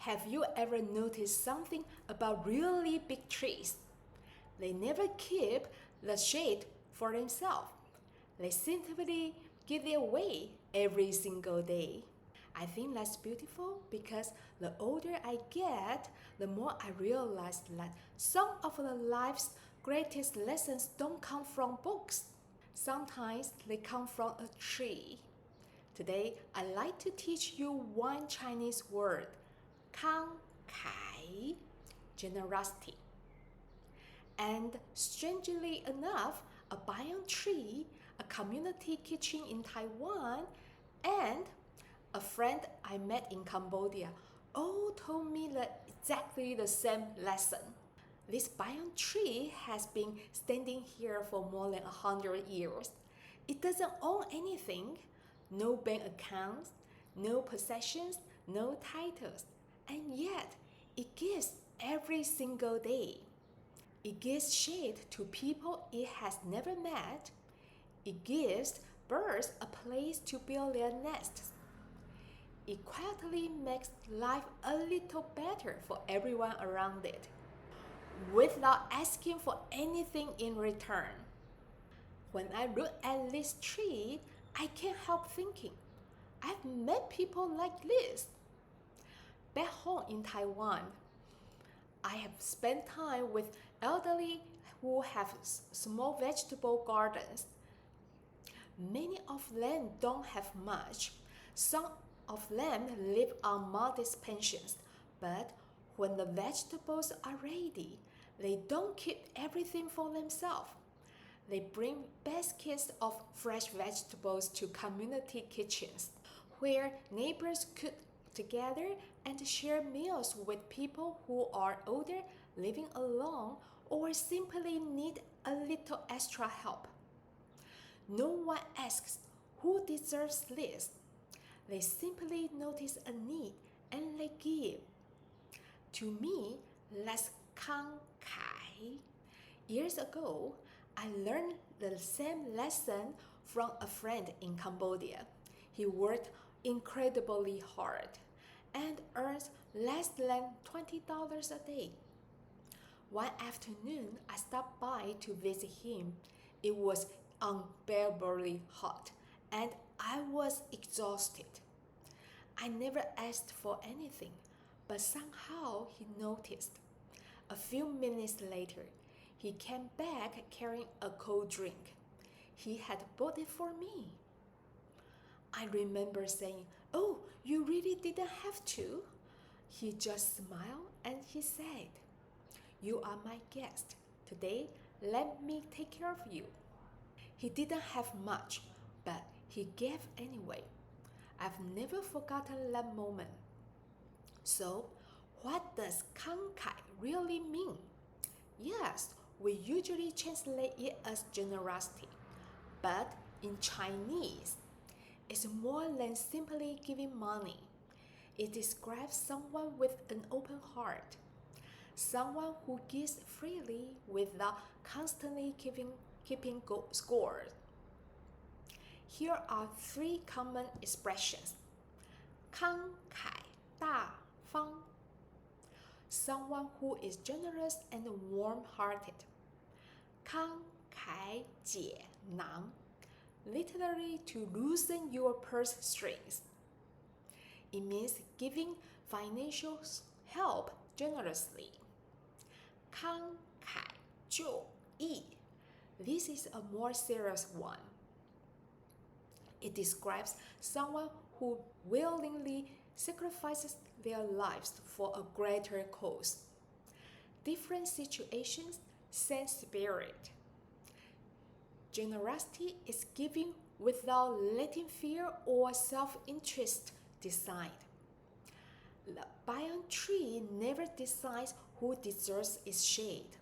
Have you ever noticed something about really big trees? They never keep the shade for themselves. They simply give it away every single day. I think that's beautiful because the older I get, the more I realize that some of the life's greatest lessons don't come from books. Sometimes they come from a tree. Today, I'd like to teach you one Chinese word, 慷慨, generosity. And strangely enough, a banyan tree, a community kitchen in Taiwan, and a friend I met in Cambodia all told me exactly the same lesson. This banyan tree has been standing here for more than 100 years. It doesn't own anything, no bank accounts, no possessions, no titles, and yet it gives every single day. It gives shade to people it has never met. It gives birds a place to build their nests. It quietly makes life a little better for everyone around it, without asking for anything in return. When I look at this tree, I can't help thinking, I've met people like this. Back home in Taiwan, I have spent time with elderly who have small vegetable gardens. Many of them don't have much. Some of them live on modest pensions, but when the vegetables are ready, they don't keep everything for themselves. They bring baskets of fresh vegetables to community kitchens, where neighbors cook together and share meals with people who are older, living alone, or simply need a little extra help. No one asks who deserves this. They simply notice a need and they give. To me, that's 慷慨. Years ago, I learned the same lesson from a friend in Cambodia. He worked incredibly hard and earns less than $20 a day. One afternoon, I stopped by to visit him. It was unbearably hot and I was exhausted. I never asked for anything, but somehow he noticed. A few minutes later, he came back carrying a cold drink. He had bought it for me. I remember saying, "Oh, you really didn't have to?" He just smiled and he said, "You are my guest. Today, let me take care of you." He didn't have much, but he gave anyway. I've never forgotten that moment. So, what does 慷慨 really mean? Yes, we usually translate it as generosity, but in Chinese, it's more than simply giving money. It describes someone with an open heart, someone who gives freely without constantly keeping score. Here are 3 common expressions. 慷慨大方, someone who is generous and warm-hearted. 慷慨解囊, literally to loosen your purse strings. It means giving financial help generously. 慷慨就义, this is a more serious one. It describes someone who willingly sacrifices their lives for a greater cause. Different situations, same spirit. Generosity is giving without letting fear or self-interest decide. The banyan tree never decides who deserves its shade.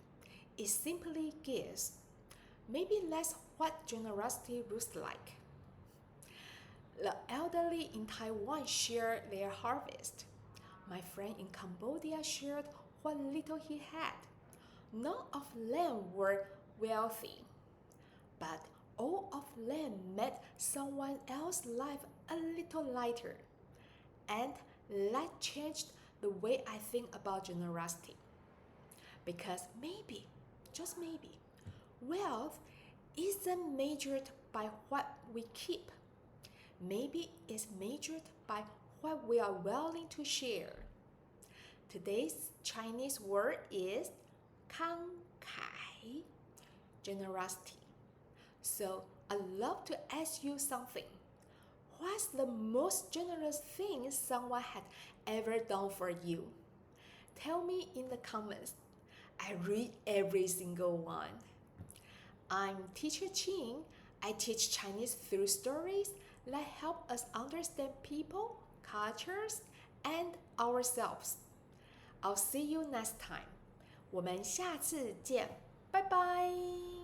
It simply gives. Maybe that's what generosity looks like. The elderly in Taiwan shared their harvest. My friend in Cambodia shared what little he had. None of them were wealthy, but all of them made someone else's life a little lighter, and that changed the way I think about generosity. Because maybe, just maybe, wealth isn't measured by what we keep. Maybe it's measured by what we are willing to share. Today's Chinese word is 慷慨, generosity. So I'd love to ask you something. What's the most generous thing someone had ever done for you? Tell me in the comments. I read every single one. I'm Teacher Ching. I teach Chinese through stories that help us understand people, cultures, and ourselves. I'll see you next time. 我们下次见，拜拜。